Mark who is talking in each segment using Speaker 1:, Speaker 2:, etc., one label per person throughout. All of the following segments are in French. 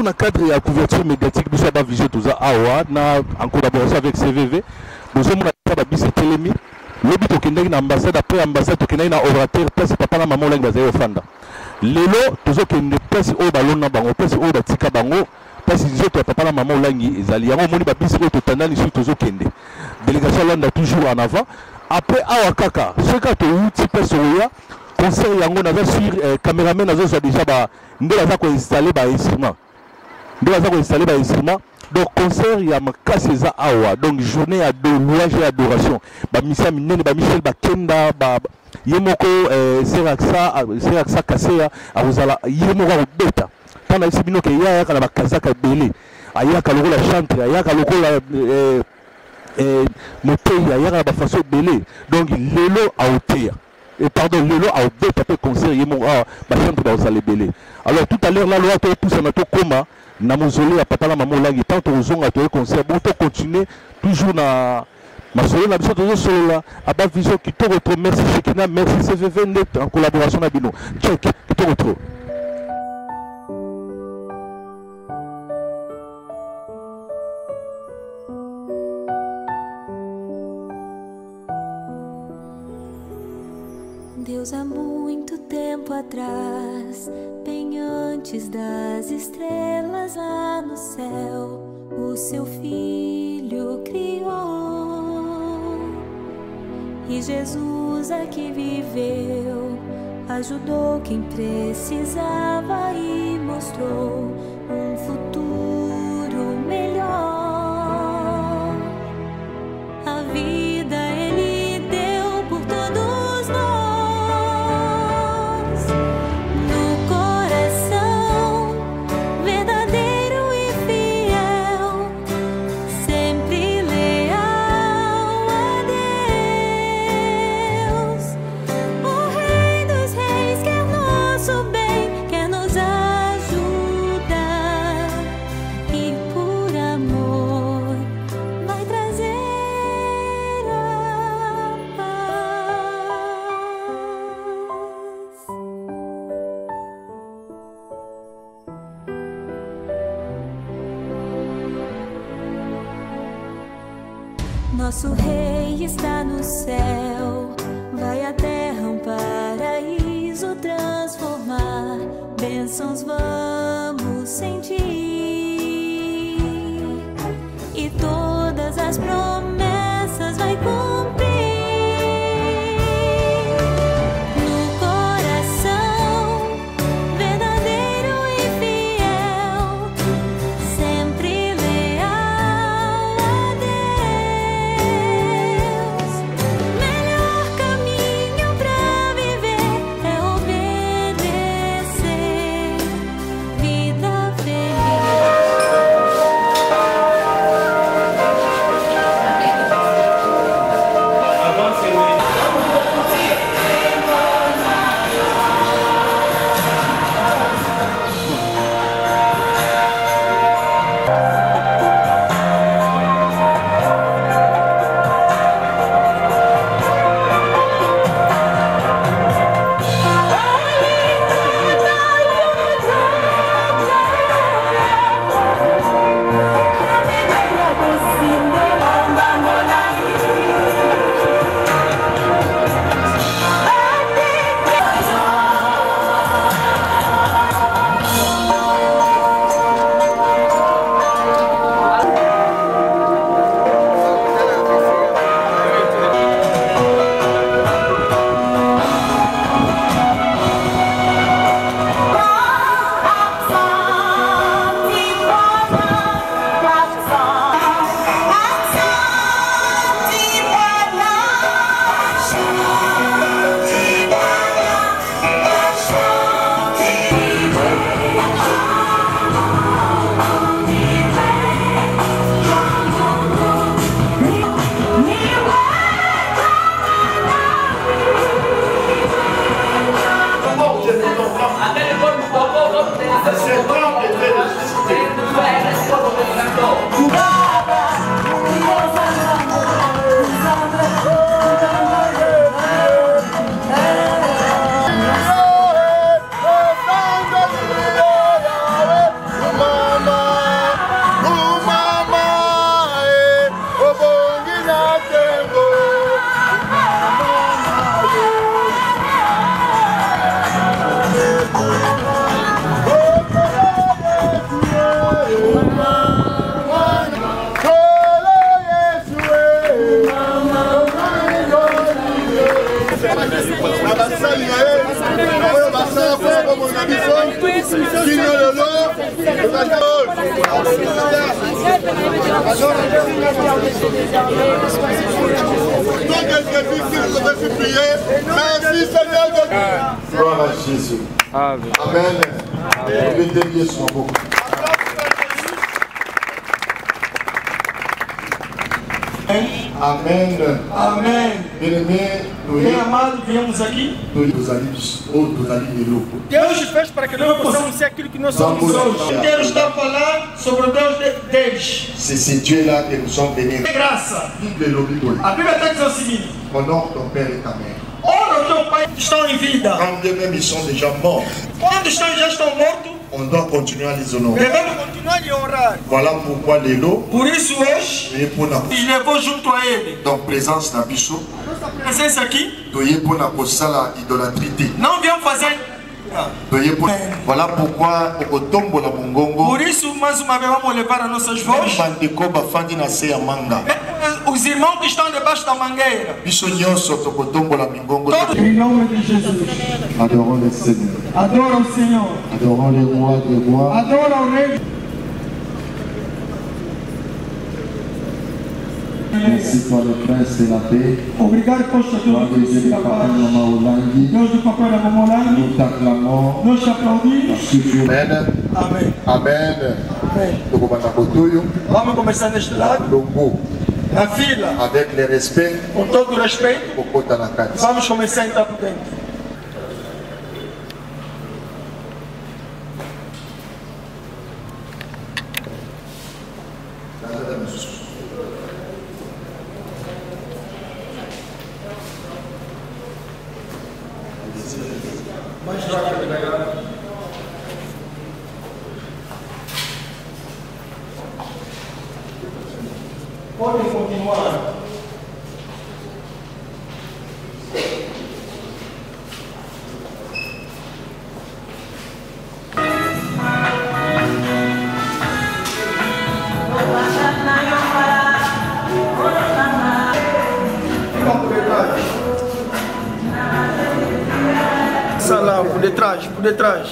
Speaker 1: dans le cadre de la couverture médiatique, nous avons visité tout ça en collaboration avec CVV. Nous avons visité Télémi. Le but est que l'ambassade, après l'ambassade, que l'on a orateur, place papa la maman, l'anglais, au fanda. Lelo, tout ça que ne place au ballon na bango, place au batika bango, place ils autres papa la maman, l'anglais, ils allaient. Avant, on a bis au total, ils sont tous kende. Délégation là, toujours en avant. Après, à Wakaka, ce cas tu outil personne conseil yango naza sur caméraman nazo ça déjà ba ndela za ko installer ba instrument. Ndela za ko installer ba instrument. Donc concert ya makasi za awa. Donc journée de louange et adoration. Ba misa minene ba Michel Bakenda ba yemoko Seraxa Kaseya azala yemoko beta. Tana isibino ke ya kala bakazaka belé. Ayaka lokola chantre, ayaka lokola moteya, ayaka ba façon belé. Donc lelo aoteya. Et pardon, Lelo a oublié de conseiller mon chambre dans les belés. Alors tout à l'heure, la loi a poussé à notre coma, na mausolée à Patala Maman Langi, tant aux gens à ton concert, bon, continuer toujours na ma soeur, la vision de solo là, à bas vision qui te retrouve. Merci Chekina, merci CVV net en collaboration avec nous. Check, qui te retrouve.
Speaker 2: Deus há muito tempo atrás, bem antes das estrelas lá no céu, o seu Filho criou. E Jesus aqui viveu, ajudou quem precisava e mostrou um futuro melhor. A vida Ele deu por todos nós. Nosso Rei está no céu, vai à terra um paraíso transformar. Bênçãos vamos sentir e todas as promessas vai cumprir. No coração verdadeiro e fiel, sempre leal a Deus. Melhor caminho pra viver é obedecer. Vida feliz.
Speaker 3: Merci Seigneur de Dieu. Gloire à Jésus. Amen. Amen. Les déliés sont beaucoup. Amen. Amen. Bien-aimés,
Speaker 4: viemos aqui.
Speaker 3: Deus
Speaker 4: fez para que nós possamos ser aquilo que nós somos hoje. Deus está a falar sobre o Deus deles.
Speaker 3: C'est ce Dieu-là que nous sommes venus.
Speaker 4: Graça. A Bíblia está dizendo o seguinte:
Speaker 3: honore ton père et ta mère.
Speaker 4: Ora o teu pai estão em vida.
Speaker 3: Quand eux-mêmes ils sont déjà morts.
Speaker 4: Quando já estão mortos,
Speaker 3: on doit continuer à les honorer.
Speaker 4: Devemos continuar a lhe honrar.
Speaker 3: Voilà pourquoi les lots.
Speaker 4: Por isso hoje, je levou junto a ele.
Speaker 3: Donc présence na biso.
Speaker 4: Nossa presença aqui.
Speaker 3: Doye pour na kosala idolâtrie.
Speaker 4: Não viemos fazer.
Speaker 3: Voilà pourquoi au tombo la mongongo.
Speaker 4: Por isso mais uma vez vamos levar as nossas vozes.
Speaker 3: Bandeko bafandi na se ya manga.
Speaker 4: Os irmãos que estão debaixo da mangueira.
Speaker 3: Biso nyonso to tombo la mongongo.
Speaker 4: Em nome de Jesus.
Speaker 3: Adorons le Seigneur.
Speaker 4: Adora o Senhor.
Speaker 3: Adorons le roi des rois.
Speaker 4: Adora o Rei.
Speaker 3: Merci pour le prince de la paix.
Speaker 4: Obrigado por esta tua
Speaker 3: Deus do papai da Maolangi.
Speaker 4: Deus do papai da Maolangi.
Speaker 3: Nous t'acclamons.
Speaker 4: Nós te aplaudimos.
Speaker 3: Amen.
Speaker 4: Amém.
Speaker 3: Amen.
Speaker 4: Amém. Vamos começar neste lado. Na fila.
Speaker 3: Avec le respect.
Speaker 4: Com todo o respeito. Vamos começar a entrar por dentro. Mais rápido, galera. Podem continuar. Lá, por detrás, por detrás.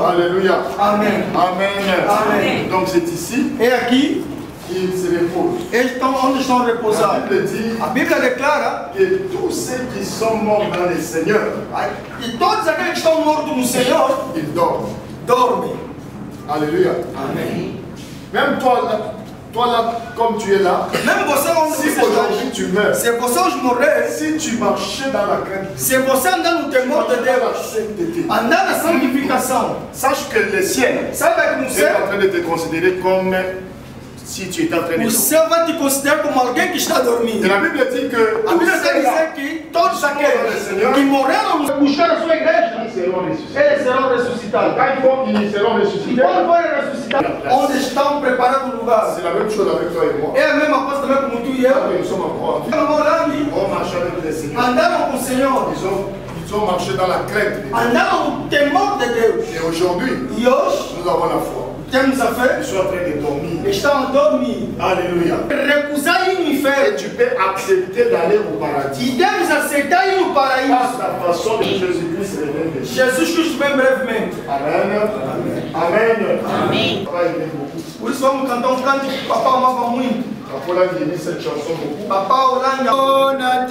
Speaker 3: Alléluia.
Speaker 4: Amen.
Speaker 3: Amen.
Speaker 4: Amen.
Speaker 3: Donc c'est ici.
Speaker 4: Et aqui
Speaker 3: ils se reposent.
Speaker 4: Onde estão reposados.
Speaker 3: A Bíblia declara que tous ceux qui sont morts dans le Seigneur,
Speaker 4: e todos aqueles que estão mortos no Senhor,
Speaker 3: ils dorment.
Speaker 4: Dormem.
Speaker 3: Alléluia.
Speaker 4: Amen.
Speaker 3: Même toi là, comme tu es là,
Speaker 4: même você onde
Speaker 3: si aujourd'hui tu meurs,
Speaker 4: se você hoje morrer,
Speaker 3: si tu marchais dans la crainte,
Speaker 4: se você andar no temor de Deus, andar na santificação,
Speaker 3: sache que le ciel est en train de te considérer comme si tu étais en train de dormir.
Speaker 4: O céu vai te considerar como alguém que está dormindo.
Speaker 3: Et la Bible dit que
Speaker 4: a Bíblia está dizendo que todos aqueles que morreram buscar a sua igreja, eles serão ressuscitados.
Speaker 3: Quand ils seront ressuscités,
Speaker 4: quando forem ressuscitados, onde estão preparados o lugar.
Speaker 3: C'est la même chose avec toi et moi.
Speaker 4: É a mesma coisa também como tu e eu.
Speaker 3: Nous sommes encore en vie. On marche avec le Seigneur.
Speaker 4: Andaram com o Senhor.
Speaker 3: Ils ont marché dans la crainte.
Speaker 4: Andaram no temor de Deus.
Speaker 3: Et aujourd'hui, nous avons la foi.
Speaker 4: Temos a fé.
Speaker 3: Ils sont en train de dormir.
Speaker 4: Estão a dormir.
Speaker 3: Alléluia.
Speaker 4: Recusar ir no inferno.
Speaker 3: Et tu peux accepter d'aller au paradis.
Speaker 4: E deves aceitar ir no paraíso.
Speaker 3: La façon de Jésus-Christ revienne.
Speaker 4: Jesus Cristo vem brevemente.
Speaker 3: Amen. Amen.
Speaker 4: Amém. Por isso vamos cantar canto que o papai amava muito.
Speaker 3: Papai a dit cette chanson beaucoup.
Speaker 4: Papai Olanga.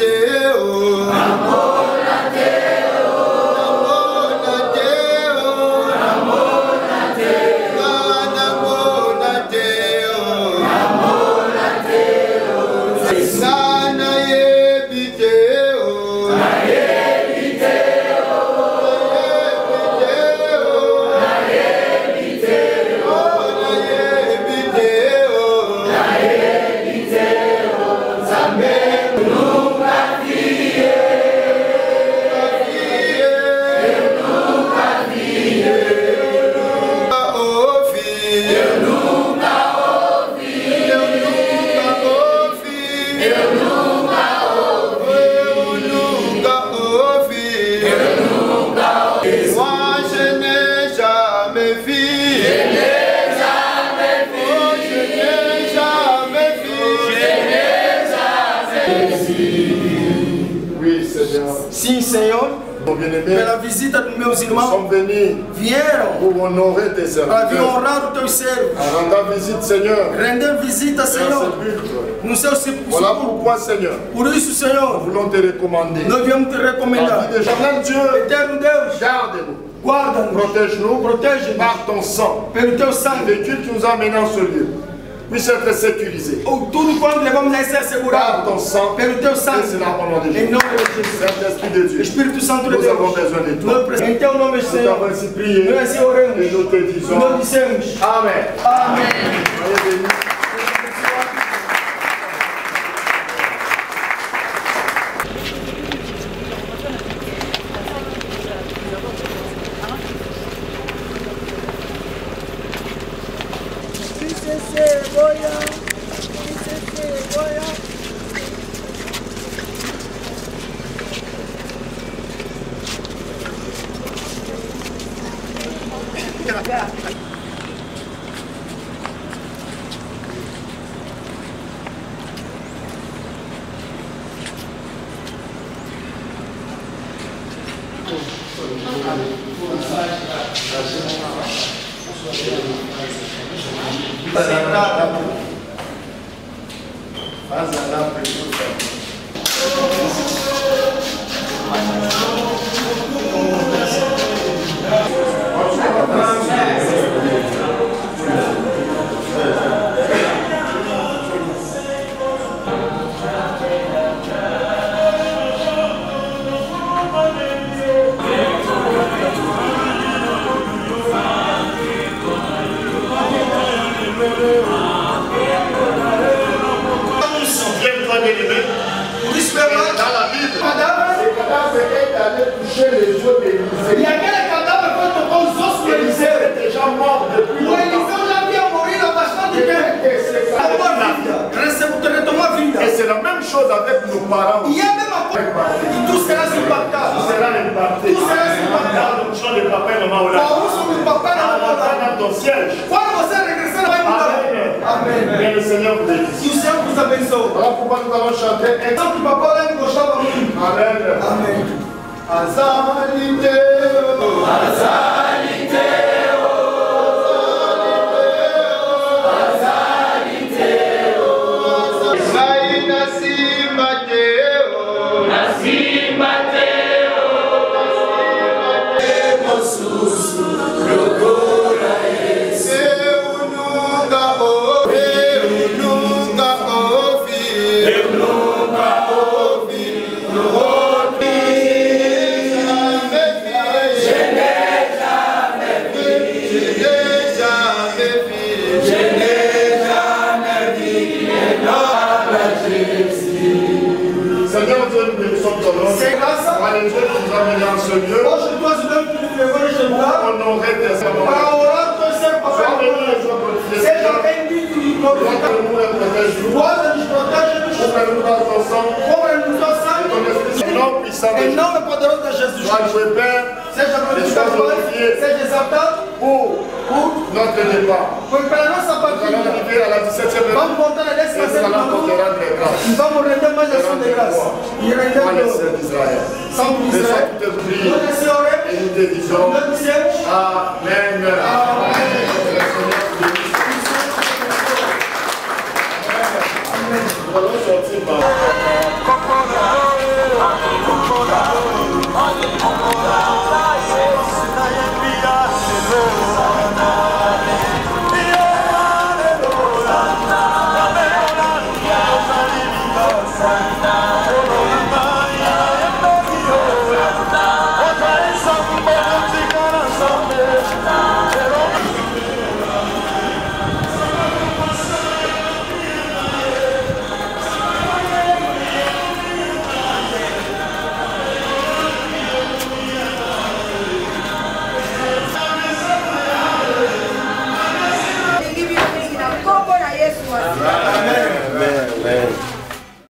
Speaker 3: Oui, Seigneur.
Speaker 4: Sim, Senhor.
Speaker 3: Mon bien-aimé,
Speaker 4: Pela visita dos meus
Speaker 3: nous
Speaker 4: irmãos.
Speaker 3: sommes venus
Speaker 4: Vieram
Speaker 3: pour honorer tes
Speaker 4: para vir
Speaker 3: serviteurs.
Speaker 4: honrar os teus servos.
Speaker 3: En rendant visite, Seigneur,
Speaker 4: Render visita,
Speaker 3: dans ce
Speaker 4: Senhor,
Speaker 3: culte.
Speaker 4: no seu
Speaker 3: Voilà
Speaker 4: sepulcro.
Speaker 3: pourquoi, Seigneur,
Speaker 4: Por isso,
Speaker 3: nous
Speaker 4: Senhor,
Speaker 3: voulons te recommander.
Speaker 4: nós viemos te
Speaker 3: La
Speaker 4: recomendar.
Speaker 3: vie d'éternel Dieu,
Speaker 4: Eterno Deus,
Speaker 3: garde-nous,
Speaker 4: guarda-nos,
Speaker 3: protège-nous,
Speaker 4: protege-nos
Speaker 3: par ton sang.
Speaker 4: pelo teu
Speaker 3: Le
Speaker 4: sangue.
Speaker 3: véhicule qui nous a amenés en ce lieu puisse être sécurisé.
Speaker 4: Tudo quando levamos a ser
Speaker 3: Par
Speaker 4: assegurado
Speaker 3: ton sang,
Speaker 4: pelo teu
Speaker 3: et c'est
Speaker 4: sangue.
Speaker 3: là au nom de
Speaker 4: Em
Speaker 3: Jésus.
Speaker 4: nome de Jesus.
Speaker 3: Saint-Esprit de Dieu,
Speaker 4: Espírito Santo de
Speaker 3: nous
Speaker 4: Deus,
Speaker 3: avons besoin de toi.
Speaker 4: nós precisamos. Em teu nome,
Speaker 3: Nous
Speaker 4: Senhor,
Speaker 3: t'avons ainsi prié
Speaker 4: nós assim oramos.
Speaker 3: et nous te disons
Speaker 4: Nós dissemos,
Speaker 3: Amen.
Speaker 4: amém.
Speaker 3: Soyez bénis. Viens-toi bien-aimé.
Speaker 4: Por isso, meu irmão,
Speaker 3: Dans la Bible,
Speaker 4: cadáver,
Speaker 3: le cadavre est allé toucher les yeux d'Élisée.
Speaker 4: e aquele cadáver foi tocar os ossos do
Speaker 3: Élisée
Speaker 4: Eliseu.
Speaker 3: est déjà mort depuis
Speaker 4: O
Speaker 3: longtemps.
Speaker 4: Eliseu já havia morrido há bastante tempo. Retomou a vida. Retomou a vida.
Speaker 3: Et c'est la même chose avec nos parents.
Speaker 4: E é a mesma coisa. E tu serás
Speaker 3: Tu
Speaker 4: impactado.
Speaker 3: seras impacté.
Speaker 4: Tu seras impactado.
Speaker 3: Dans l'onction de papa et maman au
Speaker 4: Com
Speaker 3: lac.
Speaker 4: a uso do papai na
Speaker 3: En
Speaker 4: mão.
Speaker 3: entrant dans ton siège.
Speaker 4: Quando você regressar, vai mudar.
Speaker 3: Amen.
Speaker 4: Amém.
Speaker 3: Que le Seigneur vous bénisse.
Speaker 4: E o Senhor nos abençoe.
Speaker 3: Voilà pourquoi nous allons chanter.
Speaker 4: Sabe que o papai lá me gostava muito.
Speaker 3: Amen.
Speaker 4: Amém.
Speaker 3: Azalite. Seigneur Dieu, nous bénissons ton nom.
Speaker 4: Sem graça.
Speaker 3: Allez, Dieu qui nous a menés en ce lieu.
Speaker 4: Hoje tu és o Deus que nos levou neste lugar.
Speaker 3: Honorer tes servants.
Speaker 4: Para orar o teu servo,
Speaker 3: Sois
Speaker 4: papai.
Speaker 3: béni et sois glorifié.
Speaker 4: Seja bendito e glorificado.
Speaker 3: Nous et protège-nous.
Speaker 4: Guarda-nos, protege-nos.
Speaker 3: Ouvre-nous dans ton sang.
Speaker 4: Cobre no teu sangue.
Speaker 3: Ton esprit, nom puissant de
Speaker 4: Em
Speaker 3: Jésus.
Speaker 4: nome poderoso de Jesus
Speaker 3: Sois
Speaker 4: Cristo.
Speaker 3: loué, Père,
Speaker 4: Seja glorificado, Pai. Seja exaltado.
Speaker 3: pour notre départ.
Speaker 4: Foi pela nossa
Speaker 3: Nous allons
Speaker 4: partida.
Speaker 3: arriver à la 17e
Speaker 4: Vamos voltar a
Speaker 3: et nous
Speaker 4: 17ª
Speaker 3: allons te
Speaker 4: luta.
Speaker 3: rendre grâce.
Speaker 4: E vamos render mais ação de graça. E render
Speaker 3: Toi, le
Speaker 4: glória.
Speaker 3: Saint d'Israël.
Speaker 4: Santo de
Speaker 3: Nous
Speaker 4: Israel.
Speaker 3: sommes toutes prières
Speaker 4: Nós assim oremos.
Speaker 3: et nous te disons
Speaker 4: Nós dissemos.
Speaker 3: Amen.
Speaker 4: Amém.
Speaker 3: Que le Seigneur te bénisse. Nous allons sortir par